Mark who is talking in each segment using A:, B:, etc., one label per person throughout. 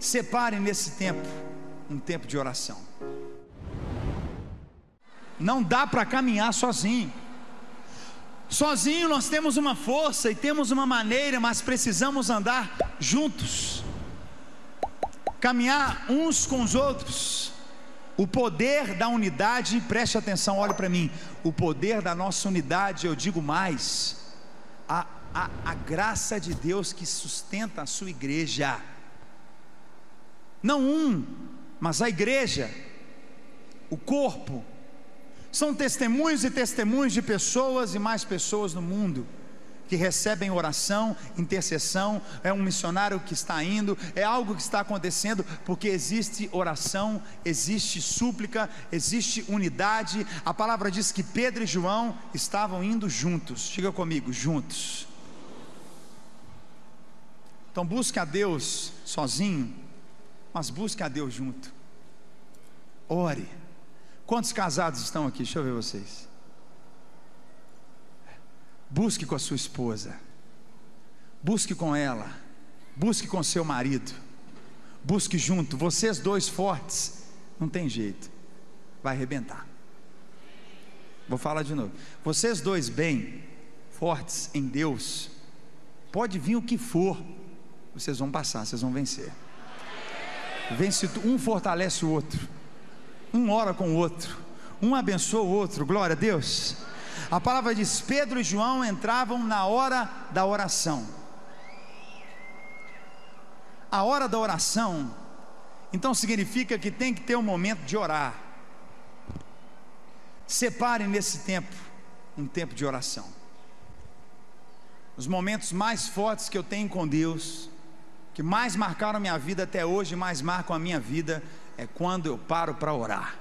A: Separe nesse tempo um tempo de oração. Não dá para caminhar sozinho. Sozinho nós temos uma força e temos uma maneira, mas precisamos andar juntos, caminhar uns com os outros. O poder da unidade, preste atenção, olhe para mim, o poder da nossa unidade, eu digo mais, a graça de Deus que sustenta a sua igreja, não mas a igreja, o corpo, são testemunhos e testemunhos de pessoas e mais pessoas no mundo, que recebem oração, intercessão, é um missionário que está indo, é algo que está acontecendo, porque existe oração, existe súplica, existe unidade. A palavra diz que Pedro e João estavam indo juntos, diga comigo, juntos. Então busque a Deus sozinho, mas busque a Deus junto, ore. Quantos casados estão aqui? Deixa eu ver vocês. Busque com a sua esposa, busque com ela, busque com seu marido, busque junto, vocês dois fortes, não tem jeito, vai arrebentar. Vou falar de novo, vocês dois bem fortes em Deus, pode vir o que for, vocês vão passar, vocês vão vencer. Um fortalece o outro, um ora com o outro, um abençoa o outro, glória a Deus. A palavra diz, Pedro e João entravam na hora da oração. A hora da oração, então significa que tem que ter um momento de orar. Separe nesse tempo, um tempo de oração. Os momentos mais fortes que eu tenho com Deus, que mais marcaram a minha vida até hoje, mais marcam a minha vida, é quando eu paro para orar.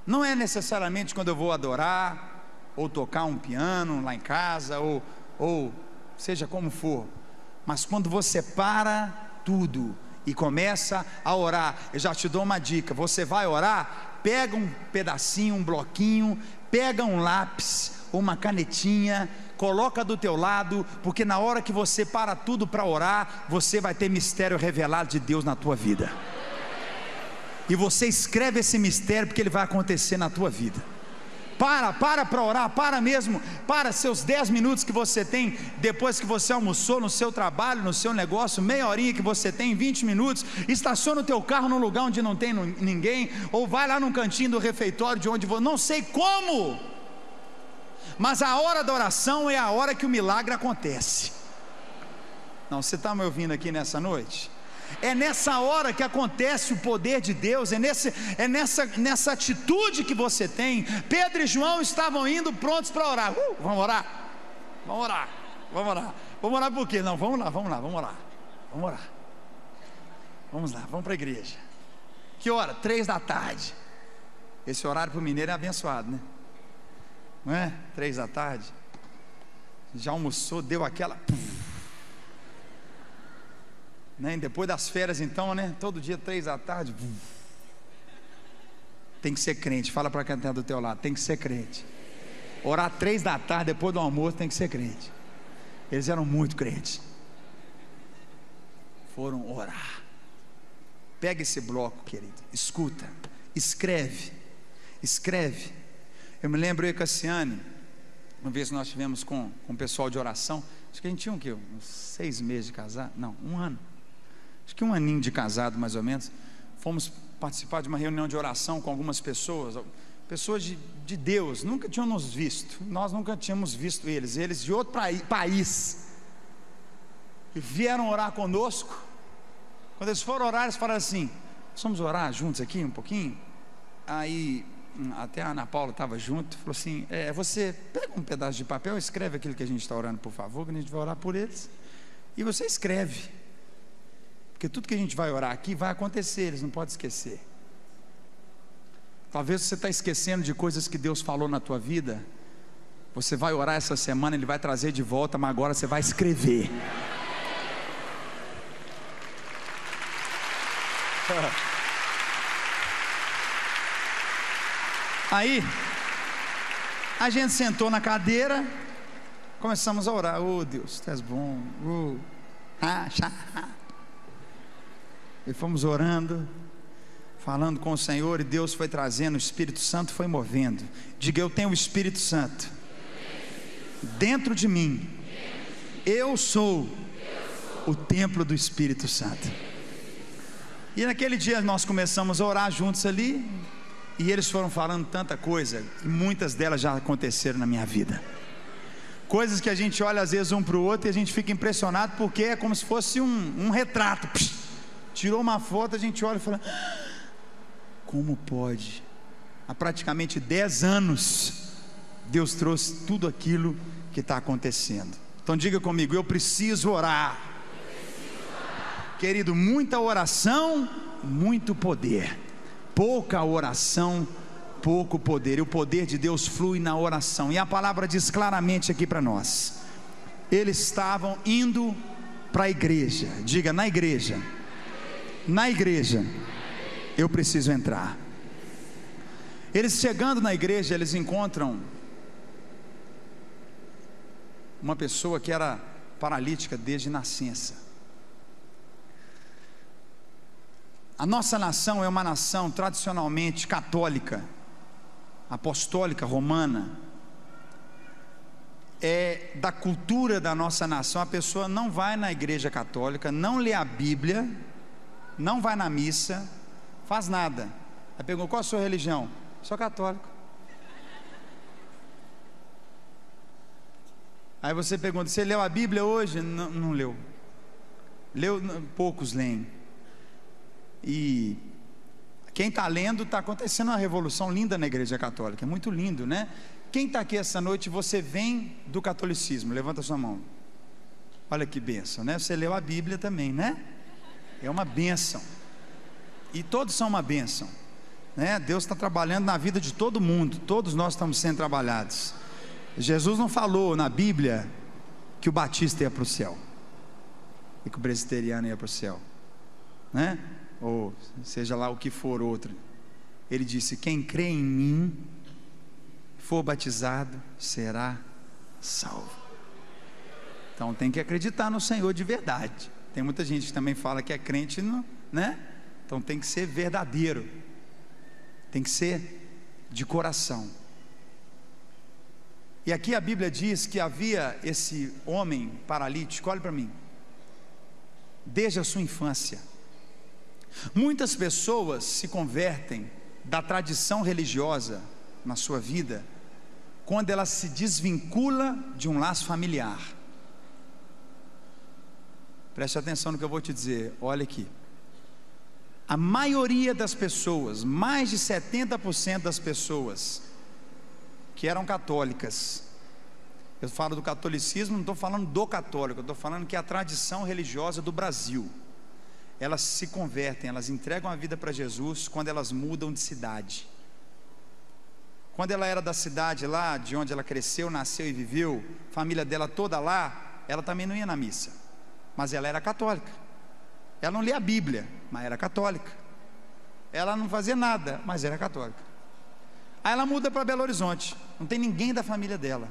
A: Não é necessariamente quando eu vou adorar, ou tocar um piano lá em casa, ou seja como for, mas quando você para tudo e começa a orar. Eu já te dou uma dica, você vai orar, pega um pedacinho, um bloquinho, pega um lápis, uma canetinha, coloca do teu lado, porque na hora que você para tudo para orar, você vai ter mistério revelado de Deus na tua vida. E você escreve esse mistério, porque ele vai acontecer na tua vida. Para orar, para mesmo, para seus 10 minutos que você tem, depois que você almoçou, no seu trabalho, no seu negócio, meia horinha que você tem, 20 minutos, estaciona o teu carro num lugar onde não tem ninguém, ou vai lá num cantinho do refeitório, de onde não sei como, mas a hora da oração é a hora que o milagre acontece. Não, você está me ouvindo aqui nessa noite? É nessa hora que acontece o poder de Deus, é nessa atitude que você tem. Pedro e João estavam indo prontos para orar. Vamos orar? Vamos orar, vamos orar. Vamos orar por quê? Não, vamos lá, vamos orar. Vamos orar. Vamos lá, vamos para a igreja. Que hora? 3 da tarde. Esse horário para o mineiro é abençoado, né? Não é? 3 da tarde. Já almoçou, deu aquela... Né? Depois das férias então, né? Todo dia 3 da tarde. Tem que ser crente. Fala para quem está do teu lado, tem que ser crente. Orar 3 da tarde depois do almoço, tem que ser crente. Eles eram muito crentes. Foram orar. Pega esse bloco, querido, escuta, escreve. Eu me lembro, eu e Cassiane, uma vez nós tivemos com o pessoal de oração. Acho que a gente tinha uns 6 meses de casado, não, 1 ano, acho que 1 aninho de casado mais ou menos. Fomos participar de uma reunião de oração com algumas pessoas de Deus, nunca tinham nos visto, nós nunca tínhamos visto eles de outro país, e vieram orar conosco. Quando eles foram orar, eles falaram assim: vamos orar juntos aqui um pouquinho? Aí até a Ana Paula estava junto, falou assim: você pega um pedaço de papel, escreve aquilo que a gente está orando, por favor, que a gente vai orar por eles, e você escreve, porque tudo que a gente vai orar aqui vai acontecer, eles não podem esquecer. Talvez você está esquecendo de coisas que Deus falou na tua vida. Você vai orar essa semana, Ele vai trazer de volta, mas agora você vai escrever. Aí a gente sentou na cadeira, começamos a orar. Oh Deus, Tu és bom. E fomos orando, falando com o Senhor, e Deus foi trazendo, o Espírito Santo foi movendo. Diga: eu tenho o Espírito Santo dentro de mim. Eu sou o templo do Espírito Santo. E naquele dia nós começamos a orar juntos ali, e eles foram falando tanta coisa, e muitas delas já aconteceram na minha vida. Coisas que a gente olha às vezes um para o outro e a gente fica impressionado, porque é como se fosse um retrato. Tirou uma foto, a gente olha e fala: como pode? Há praticamente 10 anos Deus trouxe tudo aquilo que está acontecendo. Então diga comigo: eu preciso orar. Querido, muita oração, muito poder. Pouca oração, pouco poder. E o poder de Deus flui na oração. E a palavra diz claramente aqui para nós: eles estavam indo para a igreja. Diga: na igreja. Na igreja eu preciso entrar. Eles chegando na igreja, eles encontram uma pessoa que era paralítica desde nascença. A nossa nação é uma nação tradicionalmente católica, apostólica, romana. É da cultura da nossa nação, a pessoa não vai na igreja católica, não lê a Bíblia, não vai na missa, faz nada. Aí perguntou: qual a sua religião? Sou católico. Aí você pergunta: você leu a Bíblia hoje? Não, não leu. Leu, poucos leem. E quem está lendo, está acontecendo uma revolução linda na igreja católica, é muito lindo, né? Quem está aqui essa noite, você vem do catolicismo? Levanta a sua mão. Olha que bênção, né? Você leu a Bíblia também, né? É uma bênção. E todos são uma bênção, né? Deus está trabalhando na vida de todo mundo. Todos nós estamos sendo trabalhados. Jesus não falou na Bíblia que o batista ia para o céu e que o presbiteriano ia para o céu, né? Ou seja lá o que for outro. Ele disse: quem crê em mim, for batizado, será salvo. Então tem que acreditar no Senhor de verdade. Tem muita gente que também fala que é crente, né? Então tem que ser verdadeiro, tem que ser de coração. E aqui a Bíblia diz que havia esse homem paralítico, olha para mim, desde a sua infância. Muitas pessoas se convertem da tradição religiosa na sua vida quando ela se desvincula de um laço familiar. Preste atenção no que eu vou te dizer, olha aqui. A maioria das pessoas, mais de 70% das pessoas que eram católicas, eu falo do catolicismo, não estou falando do católico, eu estou falando que é a tradição religiosa do Brasil. Elas se convertem, elas entregam a vida para Jesus quando elas mudam de cidade. Quando ela era da cidade lá, de onde ela cresceu, nasceu e viveu, família dela toda lá, ela também não ia na missa, mas ela era católica. Ela não lia a Bíblia, mas era católica. Ela não fazia nada, mas era católica. Aí ela muda para Belo Horizonte, não tem ninguém da família dela.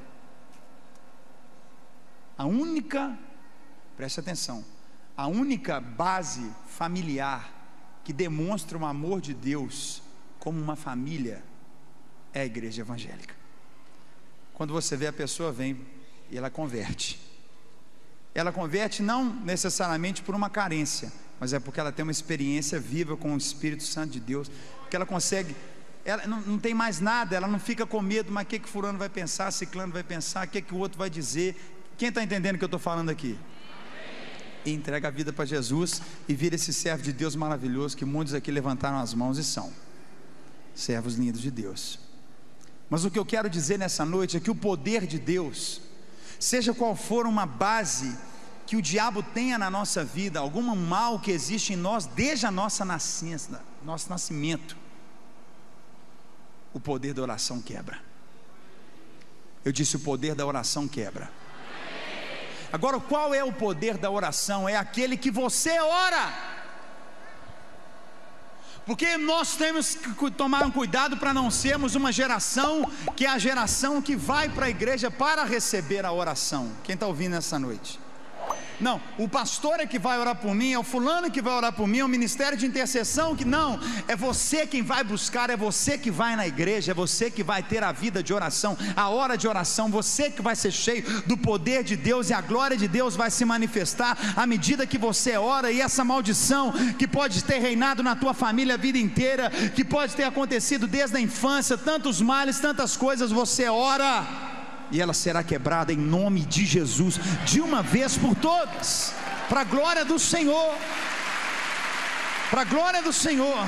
A: A única, preste atenção, a única base familiar que demonstra o amor de Deus como uma família é a igreja evangélica. Quando você vê a pessoa vem e ela converte. Ela converte não necessariamente por uma carência, mas é porque ela tem uma experiência viva com o Espírito Santo de Deus, que ela consegue, ela não tem mais nada, ela não fica com medo, mas o que fulano vai pensar, ciclano vai pensar, o que o outro vai dizer. Quem está entendendo o que eu estou falando aqui? E entrega a vida para Jesus e vira esse servo de Deus maravilhoso que muitos aqui levantaram as mãos e são servos lindos de Deus. Mas o que eu quero dizer nessa noite é que o poder de Deus, seja qual for uma base que o diabo tenha na nossa vida, algum mal que existe em nós desde a nossa nascença, nosso nascimento, o poder da oração quebra. Eu disse: o poder da oração quebra. Agora, qual é o poder da oração? É aquele que você ora. Porque nós temos que tomar um cuidado para não sermos uma geração que é a geração que vai para a igreja para receber a oração. Quem está ouvindo essa noite? Não, o pastor é que vai orar por mim, é o fulano que vai orar por mim, é o ministério de intercessão que não, é você quem vai buscar, é você que vai na igreja, é você que vai ter a vida de oração, a hora de oração, você que vai ser cheio do poder de Deus, e a glória de Deus vai se manifestar à medida que você ora. E essa maldição que pode ter reinado na tua família a vida inteira, que pode ter acontecido desde a infância, tantos males, tantas coisas, você ora e ela será quebrada em nome de Jesus, de uma vez por todas, para a glória do Senhor, para a glória do Senhor.